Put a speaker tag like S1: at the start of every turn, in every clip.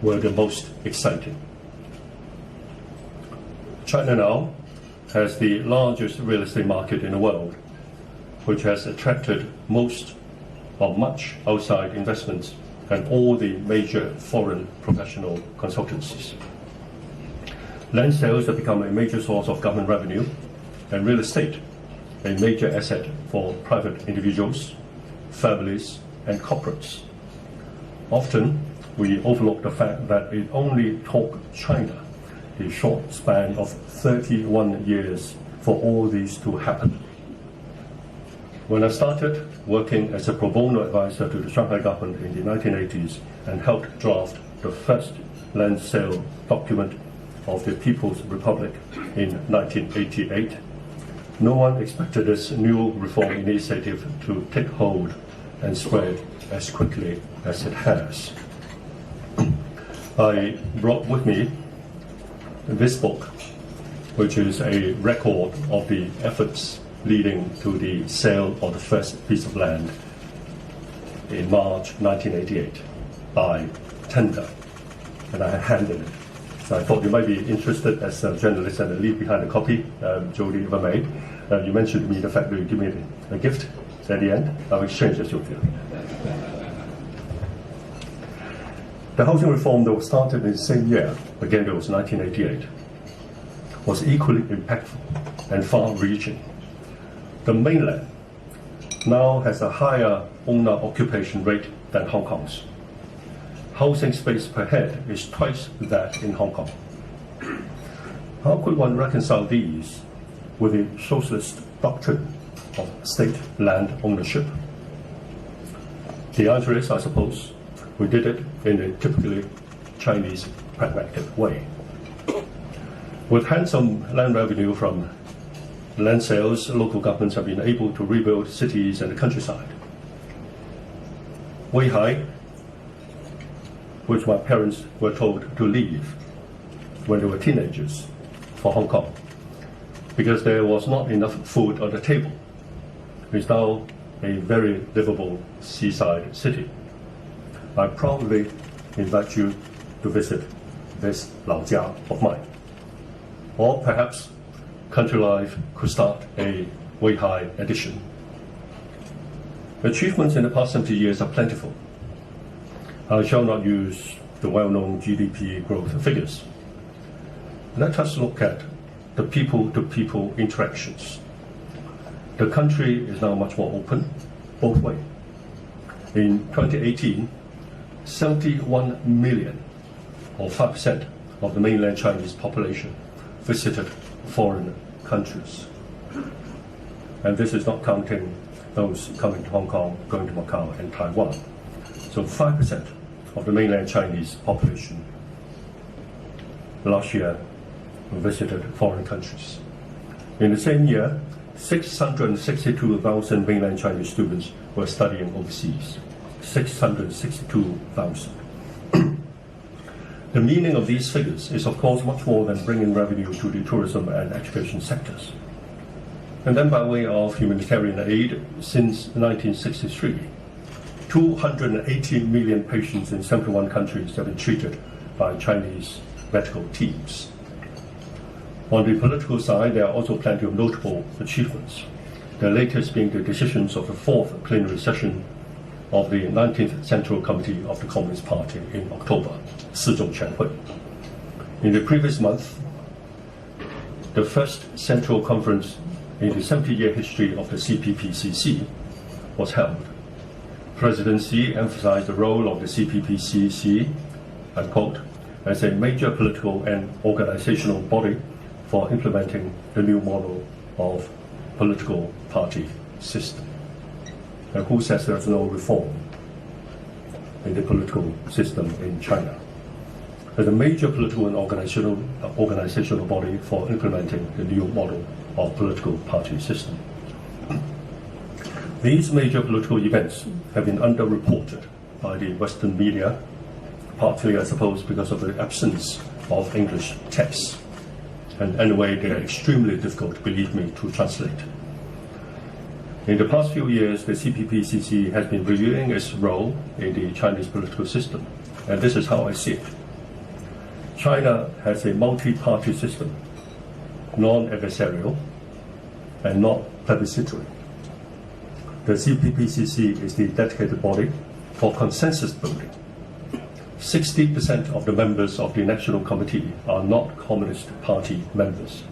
S1: were the most exciting. China now has the largest real estate market in the world, which has attracted most or much outside investments and all the major foreign professional consultancies. Land sales have become a major source of government revenue, and real estate a major asset for private individuals, families, and corporates. Often, we overlook the fact that it only took China a short span of 31 years for all these to happen. When I started working as a pro bono advisor to the Shanghai government in the 1980s and helped draft the first land sale document of the People's Republic in 1988, no one expected this new reform initiative to take hold and spread as quickly as it has. I brought with me this book, which is a record of the efforts leading to the sale of the first piece of land in March 1988 by tender, and I had handed it. So I thought you might be interested as a journalist, and I leave behind a copy, Jodie, if I may. You mentioned to me the fact that you give me a gift at the end. I'll exchange this with you. The housing reform that was started in the same year, again it was 1988, was equally impactful and far-reaching. The mainland now has a higher owner occupation rate than Hong Kong's. Housing space per head is twice that in Hong Kong. How could one reconcile these with the socialist doctrine of state land ownership? The answer is, I suppose, we did it in a typically Chinese pragmatic way. With handsome land revenue from land sales, local governments have been able to rebuild cities and the countryside. Weihai, which my parents were told to leave when they were teenagers for Hong Kong, because there was not enough food on the table, is now a very livable seaside city. I proudly invite you to visit this Laojia of mine. Or perhaps Country Life could start a Weihai edition. Achievements in the past 70 years are plentiful. I shall not use the well-known GDP growth figures. Let us look at the people-to-people interactions. The country is now much more open, both ways. In 2018, 71 million, or 5% of the mainland Chinese population, visited foreign countries. And this is not counting those coming to Hong Kong, going to Macau and Taiwan. So 5% of the mainland Chinese population last year visited foreign countries. In the same year, 662,000 mainland Chinese students were studying overseas. 662,000. The meaning of these figures is, of course, much more than bringing revenue to the tourism and education sectors. And then by way of humanitarian aid, since 1963, 280 million patients in 71 countries have been treated by Chinese medical teams. On the political side, there are also plenty of notable achievements, the latest being the decisions of the fourth plenary session of the 19th Central Committee of the Communist Party in October, 四中全会. In the previous month, the first Central Conference in the 70-year history of the CPPCC was held. President Xi emphasized the role of the CPPCC, I quote, as a major political and organizational body for implementing the new model of political party system. And who says there's no reform in the political system in China? As a major political and organizational body for implementing the new model of political party system. These major political events have been underreported by the Western media, partly, I suppose, because of the absence of English texts. And anyway, they are extremely difficult, believe me, to translate. In the past few years, the CPPCC has been reviewing its role in the Chinese political system, and this is how I see it. China has a multi-party system, non-adversarial and not plebiscitary. The CPPCC is the dedicated body for consensus building. 60% of the members of the National Committee are not Communist Party members.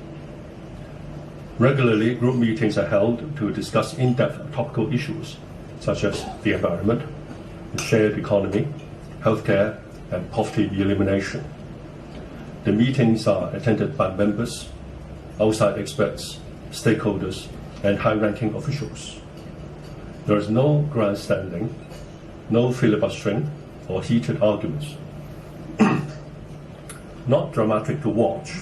S1: Regularly, group meetings are held to discuss in-depth topical issues such as the environment, the shared economy, healthcare, and poverty elimination. The meetings are attended by members, outside experts, stakeholders, and high-ranking officials. There is no grandstanding, no filibustering, or heated arguments. Not dramatic to watch,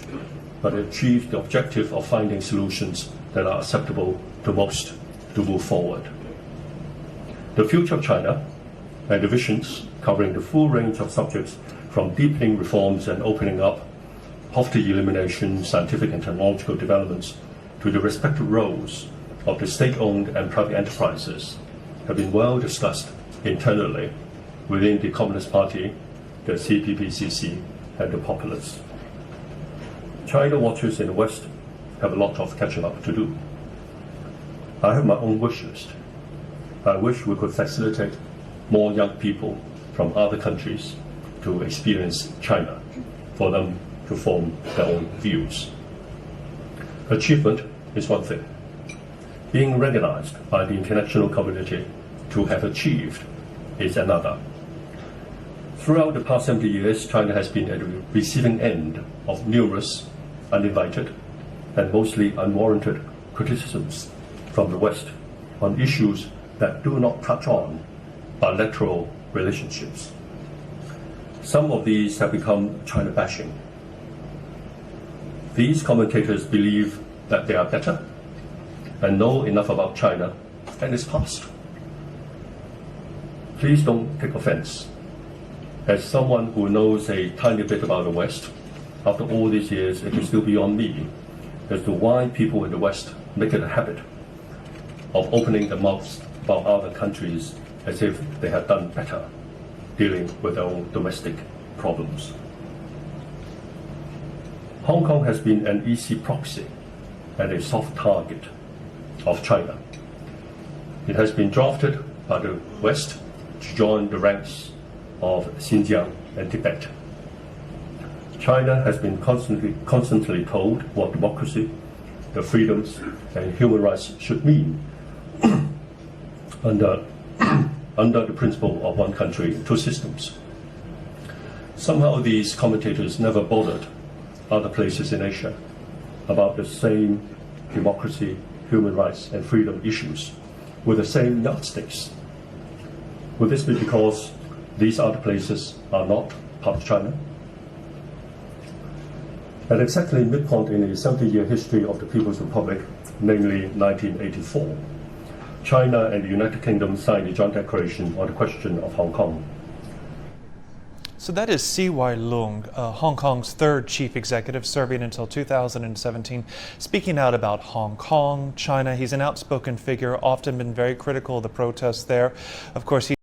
S1: but achieve the objective of finding solutions that are acceptable to most to move forward. The future of China and the visions covering the full range of subjects from deepening reforms and opening up, poverty elimination, scientific and technological developments, to the respective roles of the state-owned and private enterprises have been well discussed internally within the Communist Party, the CPPCC, and the populace. China watchers in the West have a lot of catching up to do. I have my own wish list. I wish we could facilitate more young people from other countries to experience China, for them to form their own views. Achievement is one thing. Being recognized by the international community to have achieved is another. Throughout the past 70 years, China has been at the receiving end of numerous uninvited and mostly unwarranted criticisms from the West on issues that do not touch on bilateral relationships. Some of these have become China bashing. These commentators believe that they are better and know enough about China and its past. Please don't take offense. As someone who knows a tiny bit about the West, after all these years, it is still beyond me as to why people in the West make it a habit of opening their mouths about other countries as if they have done better dealing with their own domestic problems. Hong Kong has been an easy proxy and a soft target of China. It has been drafted by the West to join the ranks of Xinjiang and Tibet. China has been constantly told what democracy, the freedoms, and human rights should mean under the principle of one country, two systems. Somehow these commentators never bothered other places in Asia about the same democracy, human rights, and freedom issues with the same yardsticks. Would this be because these other places are not part of China? At exactly midpoint in the 70-year history of the People's Republic, namely 1984, China and the United Kingdom signed a joint declaration on the question of Hong Kong.
S2: So that is C.Y. Leung, Hong Kong's third chief executive, serving until 2017, speaking out about Hong Kong, China. He's an outspoken figure, often been very critical of the protests there. Of course,